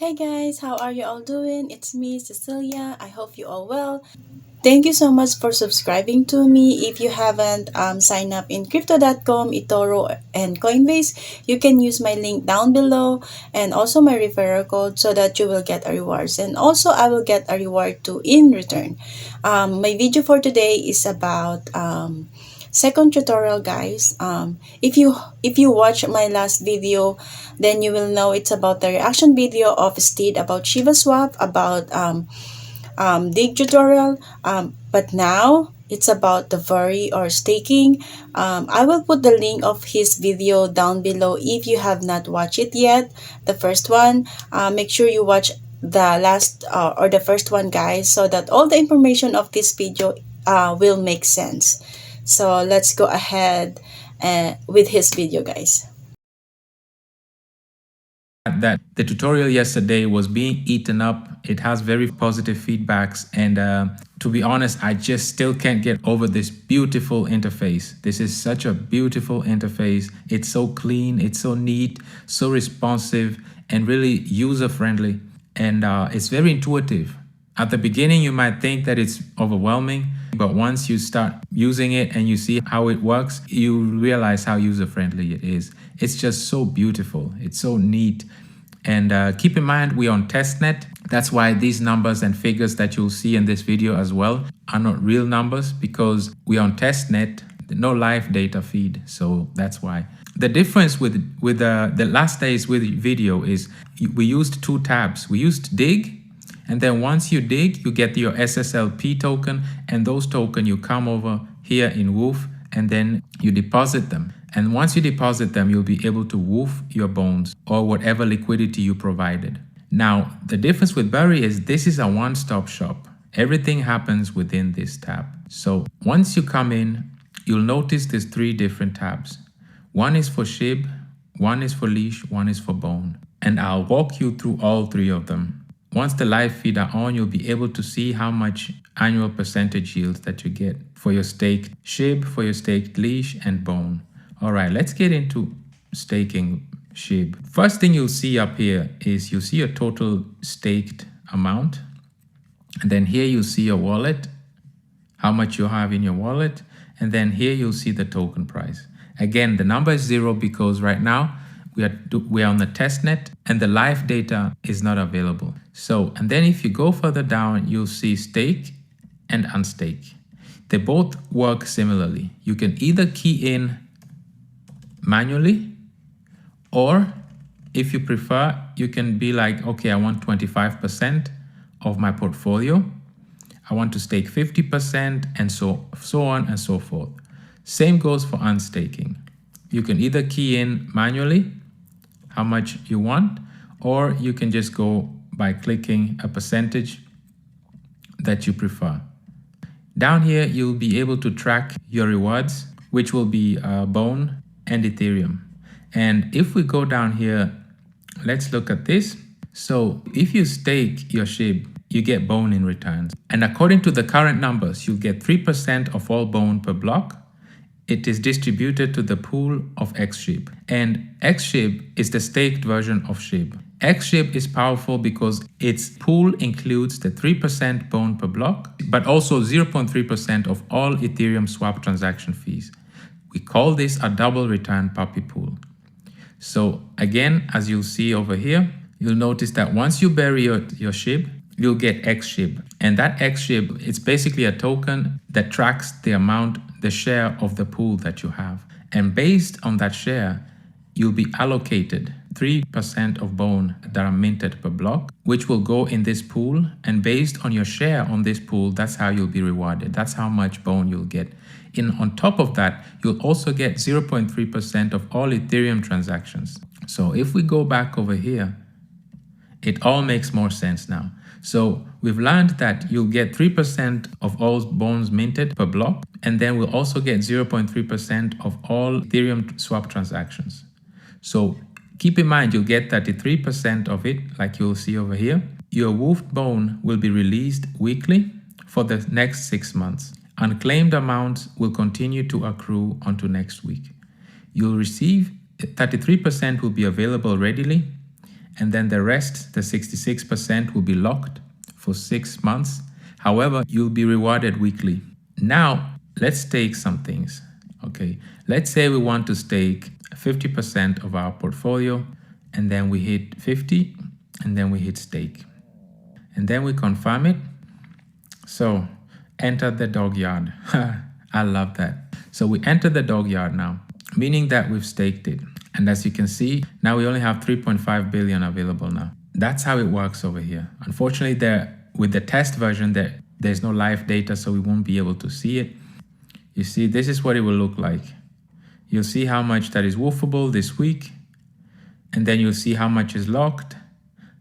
Hey guys, how are you all doing? It's me, Cecilia. I hope you all well. Thank you so much for subscribing to me. If you haven't signed up in crypto.com, etoro, and Coinbase, you can use my link down below and also my referral code so that you will get a rewards. And also, I will get a reward too in return. My video for today is about second tutorial, guys. If you watch my last video, then you will know it's about the reaction video of Steed about ShibaSwap, about dig tutorial, but now it's about the Bury or staking. I will put the link of his video down below if you have not watched it yet. The first one, make sure you watch the last or the first one, guys, so that all the information of this video will make sense. So let's go ahead with his video, guys. That the tutorial yesterday was being eaten up. It has very positive feedbacks, and to be honest, I just still can't get over this beautiful interface. This is such a beautiful interface. It's so clean, it's so neat, so responsive, and really user-friendly, and it's very intuitive. At the beginning, you might think that it's overwhelming, but once you start using it and you see how it works, you realize how user-friendly it is. It's just so beautiful. It's so neat. And keep in mind, we're on testnet. That's why these numbers and figures that you'll see in this video as well are not real numbers, because we're on testnet, no live data feed. So that's why. The difference with the last day's video is we used two tabs. We used dig. And then once you dig, you get your SSLP token, and those tokens you come over here in Woof, and then you deposit them. And once you deposit them, you'll be able to woof your bones or whatever liquidity you provided. Now, the difference with Bury is this is a one-stop shop. Everything happens within this tab. So once you come in, you'll notice there's three different tabs. One is for SHIB, one is for leash, one is for bone. And I'll walk you through all three of them. Once the live feed are on, you'll be able to see how much annual percentage yield that you get for your staked SHIB, for your staked leash, and bone. All right, let's get into staking SHIB. First thing you'll see up here is you'll see your total staked amount. And then here you'll see your wallet, how much you have in your wallet. And then here you'll see the token price. Again, the number is 0 because right now we are on the testnet and the live data is not available. So, and then if you go further down, you'll see stake and unstake. They both work similarly. You can either key in manually, or if you prefer, you can be like, okay, I want 25% of my portfolio. I want to stake 50% and so on and so forth. Same goes for unstaking. You can either key in manually how much you want, or you can just go by clicking a percentage that you prefer. Down here, you'll be able to track your rewards, which will be Bone and Ethereum. And if we go down here, let's look at this. So if you stake your SHIB, you get Bone in returns. And according to the current numbers, you'll get 3% of all Bone per block. It is distributed to the pool of XSHIB. And XSHIB is the staked version of SHIB. XSHIB is powerful because its pool includes the 3% Bone per block, but also 0.3% of all Ethereum swap transaction fees. We call this a double return puppy pool. So again, as you'll see over here, you'll notice that once you bury your SHIB, you'll get XSHIB. And that XSHIB, it's basically a token that tracks the amount, the share of the pool that you have. And based on that share, you'll be allocated 3% of Bone that are minted per block, which will go in this pool. And based on your share on this pool, that's how you'll be rewarded. That's how much Bone you'll get. On top of that, you'll also get 0.3% of all Ethereum transactions. So if we go back over here, it all makes more sense now. So we've learned that you'll get 3% of all bones minted per block, and then we'll also get 0.3% of all Ethereum swap transactions. So keep in mind, you'll get 33% of it, like you'll see over here. Your woofed bone will be released weekly for the next 6 months. Unclaimed amounts will continue to accrue onto next week. You'll receive 33% will be available readily, and then the rest, the 66%, will be locked for 6 months. However, you'll be rewarded weekly. Now, let's stake some things. Okay, let's say we want to stake 50% of our portfolio, and then we hit 50, and then we hit stake. And then we confirm it. So enter the dog yard. I love that. So we enter the dog yard now, meaning that we've staked it. And as you can see, now we only have 3.5 billion available now. That's how it works over here. Unfortunately, with the test version, there's no live data, so we won't be able to see it. You see, this is what it will look like. You'll see how much that is woofable this week, and then you'll see how much is locked,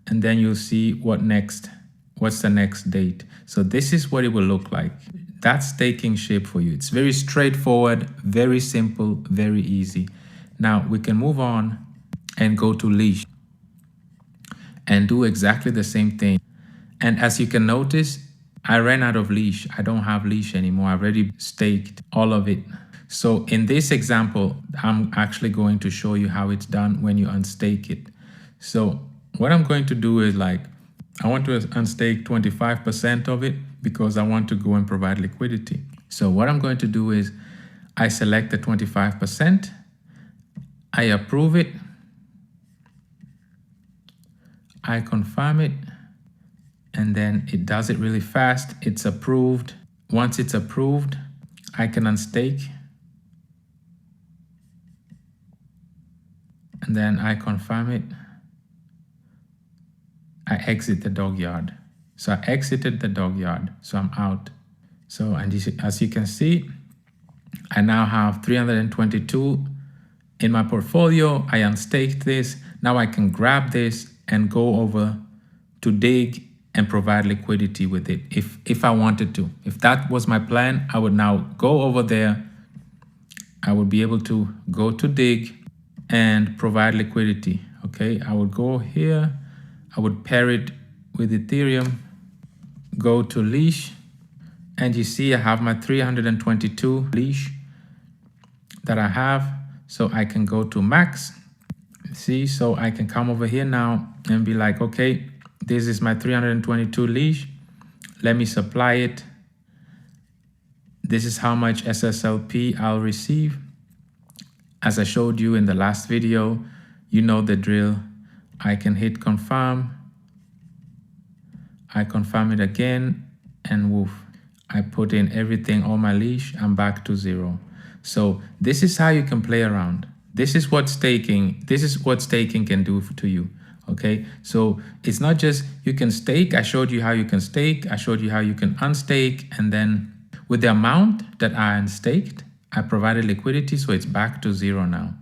and then you'll see what's the next date. So this is what it will look like. That's staking SHIB for you. It's very straightforward, very simple, very easy. Now we can move on and go to leash and do exactly the same thing. And as you can notice, I ran out of leash. I don't have leash anymore. I already staked all of it. So in this example, I'm actually going to show you how it's done when you unstake it. So what I'm going to do is I want to unstake 25% of it because I want to go and provide liquidity. So what I'm going to do is I select the 25%, I approve it, I confirm it, and then it does it really fast. It's approved. Once it's approved, I can unstake, and then I confirm it. I exit the dog yard. So I exited the dog yard, so I'm out. So, and as you can see, I now have 322 in my portfolio. I unstaked this. Now I can grab this and go over to dig and provide liquidity with it if I wanted to. If that was my plan, I would now go over there. I would be able to go to dig and provide liquidity. Okay, I would go here. I would pair it with Ethereum, go to leash, and you see I have my 322 leash that I have. So I can go to max. See, so I can come over here now and be like, okay, this is my 322 leash. Let me supply it. This is how much SSLP I'll receive. As I showed you in the last video, you know the drill. I can hit confirm. I confirm it again, and woof. I put in everything, all my leash, I'm back to 0. So this is how you can play around. This is what staking can do to you. Okay, so it's not just you can stake. I showed you how you can stake. I showed you how you can unstake, and then with the amount that I unstaked, I provided liquidity, so it's back to 0 now.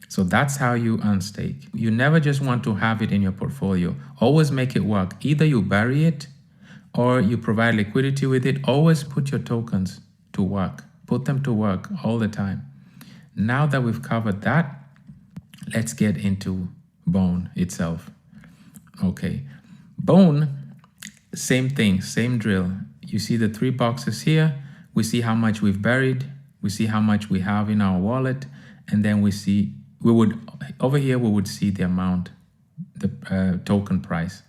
So that's how you unstake. You never just want to have it in your portfolio. Always make it work. Either you bury it or you provide liquidity with it. Always put your tokens to work. Put them to work all the time. Now that we've covered that, let's get into Bone itself. Okay, Bone, same thing, same drill. You see the 3 boxes here. We see how much we've buried. We see how much we have in our wallet. And then we see, over here, we would see the amount, the token price.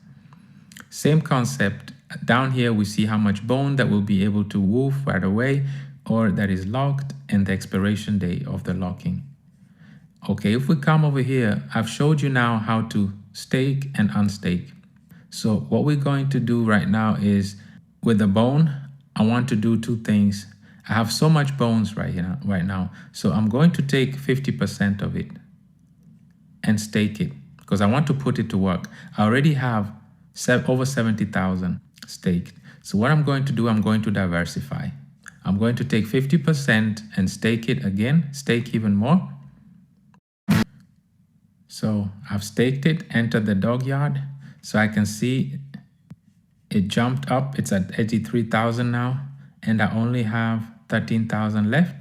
Same concept. Down here, we see how much Bone that will be able to woof right away, or that is locked, and the expiration day of the locking. Okay, if we come over here, I've showed you now how to stake and unstake. So what we're going to do right now is, with the Bone, I want to do 2 things. I have so much bones right now. So I'm going to take 50% of it and stake it because I want to put it to work. I already have over 70,000 staked. So what I'm going to do, I'm going to diversify. I'm going to take 50% and stake it again, stake even more. So I've staked it, entered the dog yard. So I can see it jumped up. It's at 83,000 now, and I only have 13,000 left.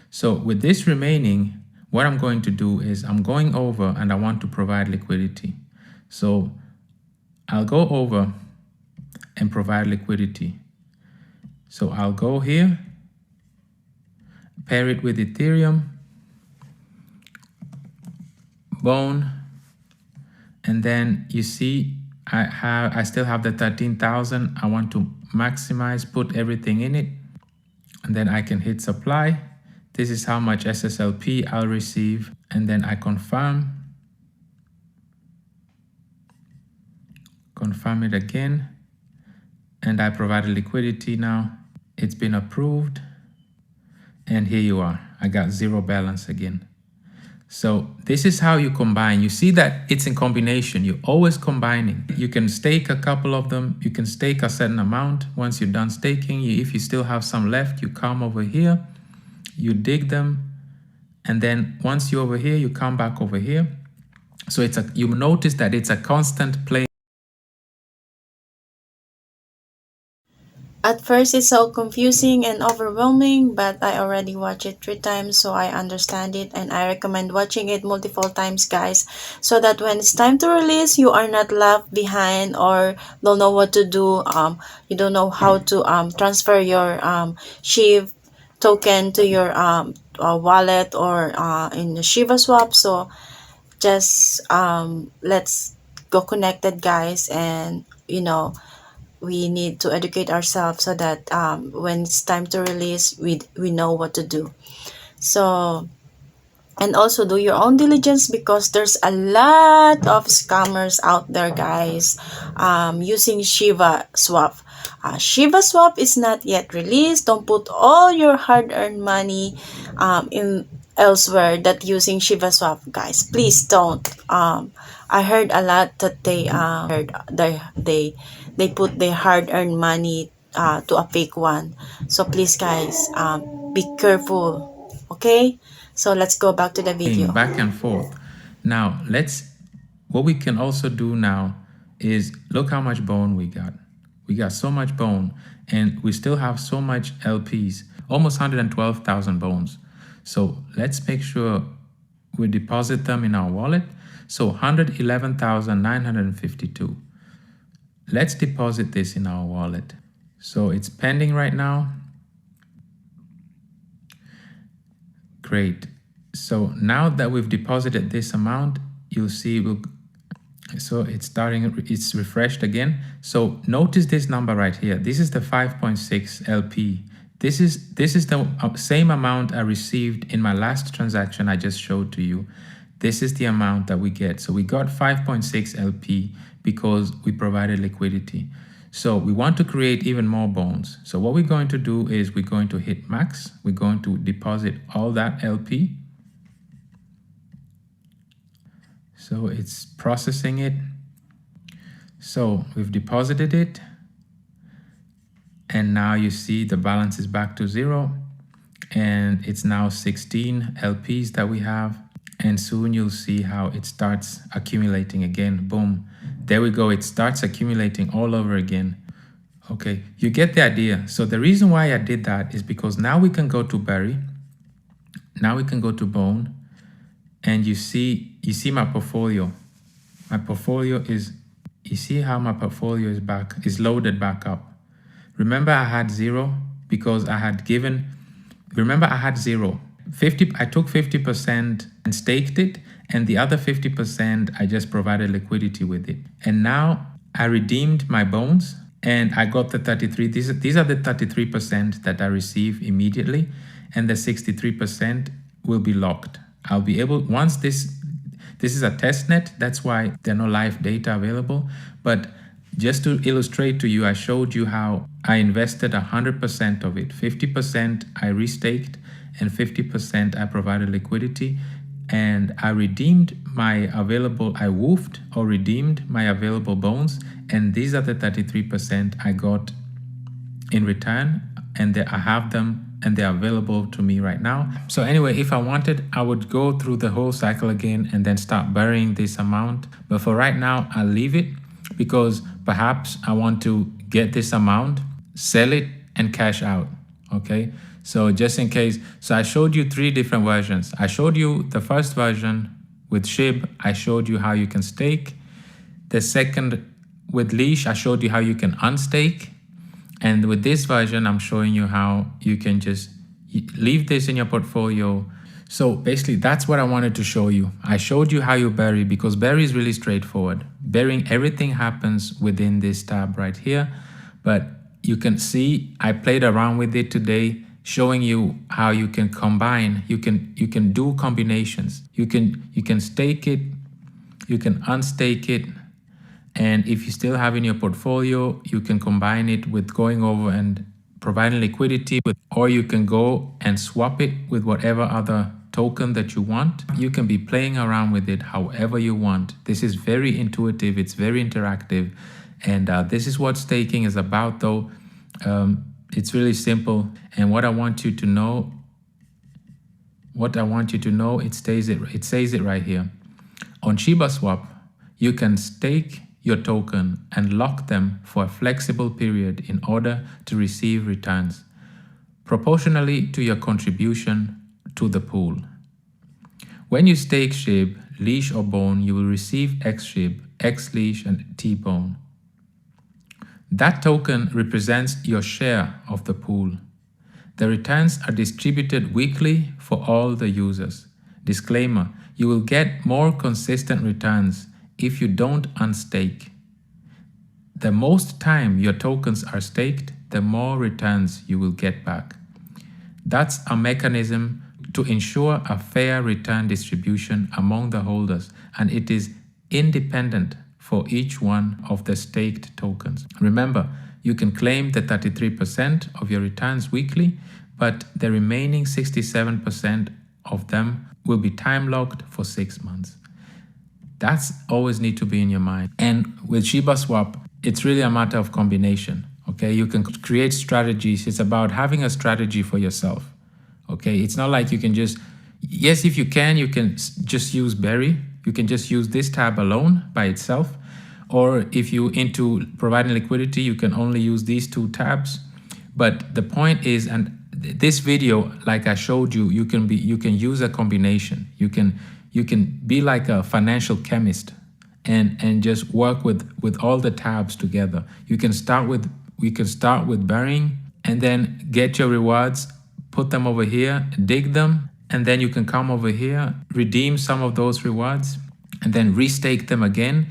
So with this remaining, what I'm going to do is I'm going over and I want to provide liquidity. So I'll go over and provide liquidity. So I'll go here, pair it with Ethereum, Bone, And then you see I still have the 13,000. I want to maximize, put everything in it, and then I can hit supply. This is how much SSLP I'll receive, and then I confirm it again, and I provided liquidity now. It's been approved, and here you are. I got zero balance again. So this is how you combine. You see that it's in combination. You're always combining. You can stake a couple of them. You can stake a certain amount. Once you're done staking, if you still have some left, you come over here, you dig them, and then once you're over here, you come back over here. So you notice that it's a constant play. At first, it's so confusing and overwhelming, but I already watched it 3 times, so I understand it, and I recommend watching it multiple times, guys, so that when it's time to release, you are not left behind or don't know what to do. You don't know how to transfer your SHIB token to your wallet or in the ShibaSwap. So just let's go connected, guys, and we need to educate ourselves so that when it's time to release, we know what to do. So, and also do your own diligence, because there's a lot of scammers out there, guys, using ShibaSwap. ShibaSwap is not yet released. Don't put all your hard-earned money in elsewhere that using ShibaSwap, guys. Please don't. I heard a lot that they put their hard-earned money to a fake one. So please, guys, be careful. Okay? So let's go back to the video. Back and forth. Now what we can also do now is look how much bone we got. We got so much bone, and we still have so much LPs, almost 112,000 bones. So let's make sure we deposit them in our wallet. So 111,952. Let's deposit this in our wallet. So it's pending right now. Great. So now that we've deposited this amount, you'll see so it's refreshed again. So notice this number right here. This is the 5.6 LP. This is the same amount I received in my last transaction I just showed to you. This is the amount that we get. So we got 5.6 LP because we provided liquidity. So we want to create even more bones. So what we're going to do is we're going to hit max. We're going to deposit all that LP. So it's processing it. So we've deposited it. And now you see the balance is back to 0. And it's now 16 LPs that we have. And soon you'll see how it starts accumulating again. Boom. There we go. It starts accumulating all over again. Okay, you get the idea. So the reason why I did that is because now we can go to Bury. Now we can go to Bone. And you see my portfolio. My portfolio is, you see how my portfolio is loaded back up. Remember I had 0 because I had given, remember I had 0. I took 50% and staked it, and the other 50% I just provided liquidity with it. And now I redeemed my bones and I got the 33. These are the 33% that I receive immediately, and the 63% will be locked. I'll be able, once this is a test net, that's why there are no live data available. But just to illustrate to you, I showed you how I invested 100% of it. 50% I restaked and 50% I provided liquidity, and I redeemed my available, I woofed or redeemed my available bones, and these are the 33% I got in return, and I have them and they're available to me right now. So anyway, if I wanted, I would go through the whole cycle again and then start burying this amount. But for right now, I'll leave it because perhaps I want to get this amount, sell it, and cash out. Okay, so just in case. So I showed you 3 different versions. I showed you the first version with SHIB. I showed you how you can stake. The second with Leash, I showed you how you can unstake. And with this version, I'm showing you how you can just leave this in your portfolio. So basically, that's what I wanted to show you. I showed you how you bury, because bury is really straightforward. Burying, everything happens within this tab right here. But you can see I played around with it today, showing you how you can combine. You can do combinations. You can stake it, you can unstake it, and if you still have in your portfolio, you can combine it with going over and providing liquidity with, or you can go and swap it with whatever other token that you want. You can be playing around with it however you want. This is very intuitive, it's very interactive, and this is what staking is about though. It's really simple, and what I want you to know, it says it right here. On ShibaSwap, you can stake your token and lock them for a flexible period in order to receive returns, proportionally to your contribution to the pool. When you stake SHIB, leash or bone, you will receive X SHIB, X leash, and T bone. That token represents your share of the pool. The returns are distributed weekly for all the users. Disclaimer, you will get more consistent returns if you don't unstake. The most time your tokens are staked, the more returns you will get back. That's a mechanism to ensure a fair return distribution among the holders, and it is independent for each one of the staked tokens. Remember, you can claim the 33% of your returns weekly, but the remaining 67% of them will be time locked for 6 months. That's always need to be in your mind. And with ShibaSwap, it's really a matter of combination. Okay, you can create strategies. It's about having a strategy for yourself. Okay, it's not like you can just, yes, if you can just use Bury. You can just use this tab alone by itself. Or if you into providing liquidity, you can only use these two tabs. But the point is, and this video, like I showed you, you can use a combination. You can be like a financial chemist and just work with all the tabs together. We can start with burying and then get your rewards, put them over here, dig them, and then you can come over here, redeem some of those rewards, and then restake them again,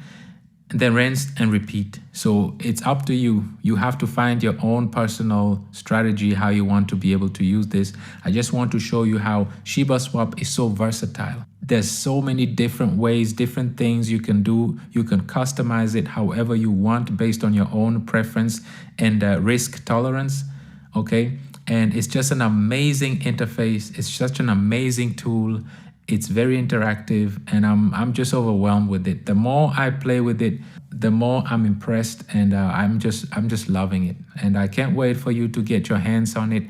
and then rinse and repeat. So it's up to you. You have to find your own personal strategy, how you want to be able to use this. I just want to show you how ShibaSwap is so versatile. There's so many different ways, different things you can do. You can customize it however you want based on your own preference and risk tolerance, okay? And it's just an amazing interface. It's such an amazing tool. It's very interactive, and I'm just overwhelmed with it. The more I play with it, the more I'm impressed, and I'm just loving it. And I can't wait for you to get your hands on it.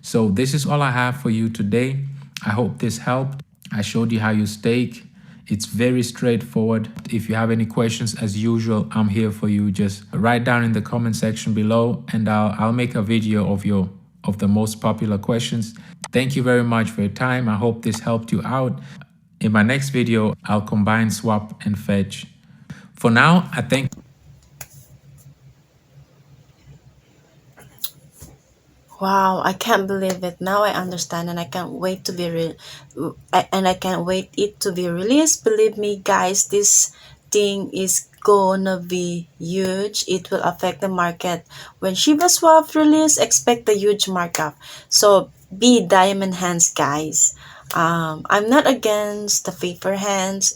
So this is all I have for you today. I hope this helped. I showed you how you stake. It's very straightforward. If you have any questions, as usual, I'm here for you. Just write down in the comment section below, and I'll make a video of the most popular questions. Thank you very much for your time. I hope this helped you out. In my next video, I'll combine swap and fetch. For now, I thank. Wow, I can't believe it. Now I understand, and I can't wait to be and I can't wait it to be released. Believe me, guys, this thing is gonna be huge. It will affect the market. When ShibaSwap release, expect a huge markup. So be diamond hands, guys. I'm not against the paper hands.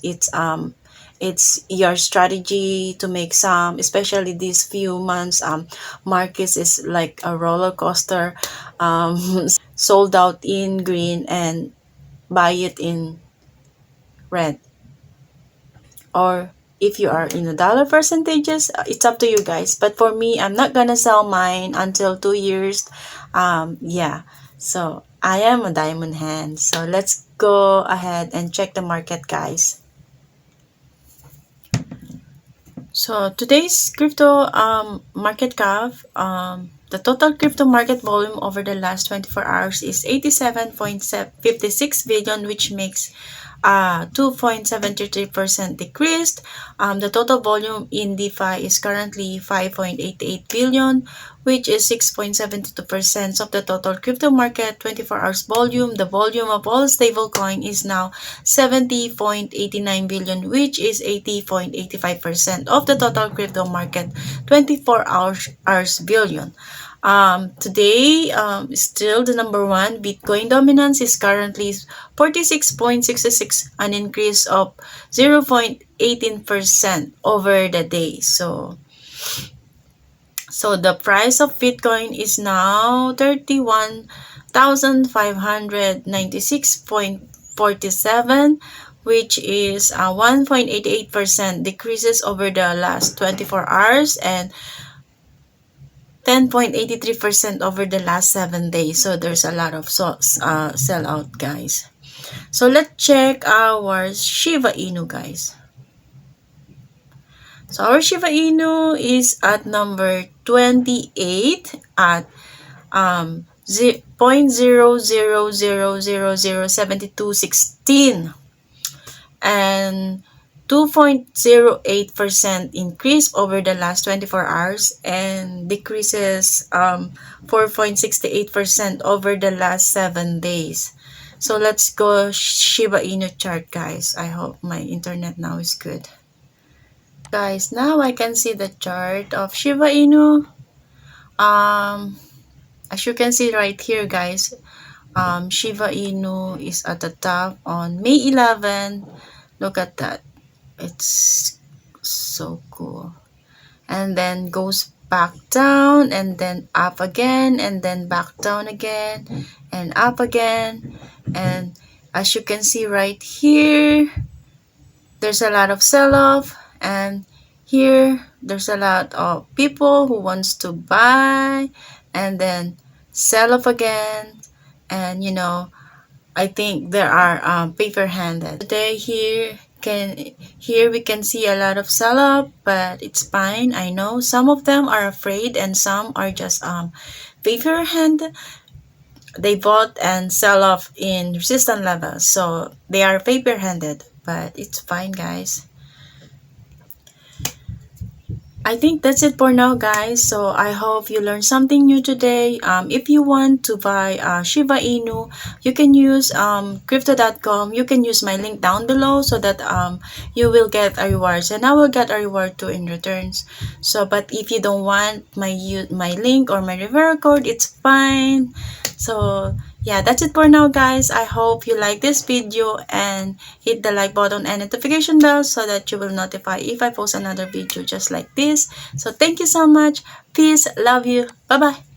It's your strategy to make some, especially these few months. Markets is like a roller coaster. Sold out in green and buy it in red. Or if you are in the dollar percentages, it's up to you guys. But for me, I'm not gonna sell mine until 2 years. Yeah, so I am a diamond hand. So let's go ahead and check the market, guys. So today's crypto market cap, the total crypto market volume over the last 24 hours is 87.56 billion, which makes 2.73% decreased. The total volume in DeFi is currently 5.88 billion, which is 6.72% of the total crypto market 24 hours volume. The volume of all stablecoin is now 70.89 billion, which is 80.85% of the total crypto market 24 hours billion. Today, still the number one Bitcoin dominance is currently 46.66, an increase of 0.18% over the day. So the price of Bitcoin is now 31,596.47, which is 1.88% decreases over the last 24 hours and 10.83% over the last 7 days. So there's a lot of sell out, guys. So let's check our Shiba Inu, guys. So our Shiba Inu is at number 28 at 0.00007216 and 2.08% increase over the last 24 hours and decreases 4.68% over the last 7 days. So let's go Shiba Inu chart, guys. I hope my internet now is good. Guys, now I can see the chart of Shiba Inu. As you can see right here, guys, Shiba Inu is at the top on May 11. Look at that. It's so cool. And then goes back down and then up again and then back down again and up again. And as you can see right here, there's a lot of sell-off, and here there's a lot of people who wants to buy and then sell off again. And I think there are paper-handed today. Here we can see a lot of sell-off, but it's fine. I know some of them are afraid and some are just paper-hand. They bought and sell off in resistance levels, so they are paper-handed, but it's fine, guys. I think that's it for now, guys. So I hope you learned something new today. If you want to buy Shiba Inu, you can use crypto.com. You can use my link down below so that you will get a rewards and I will get a reward too in returns. So, but if you don't want my link or my referral code, it's fine. So yeah, that's it for now, guys. I hope you like this video and hit the like button and notification bell so that you will notify if I post another video just like this. So thank you so much. Peace. Love you. Bye bye.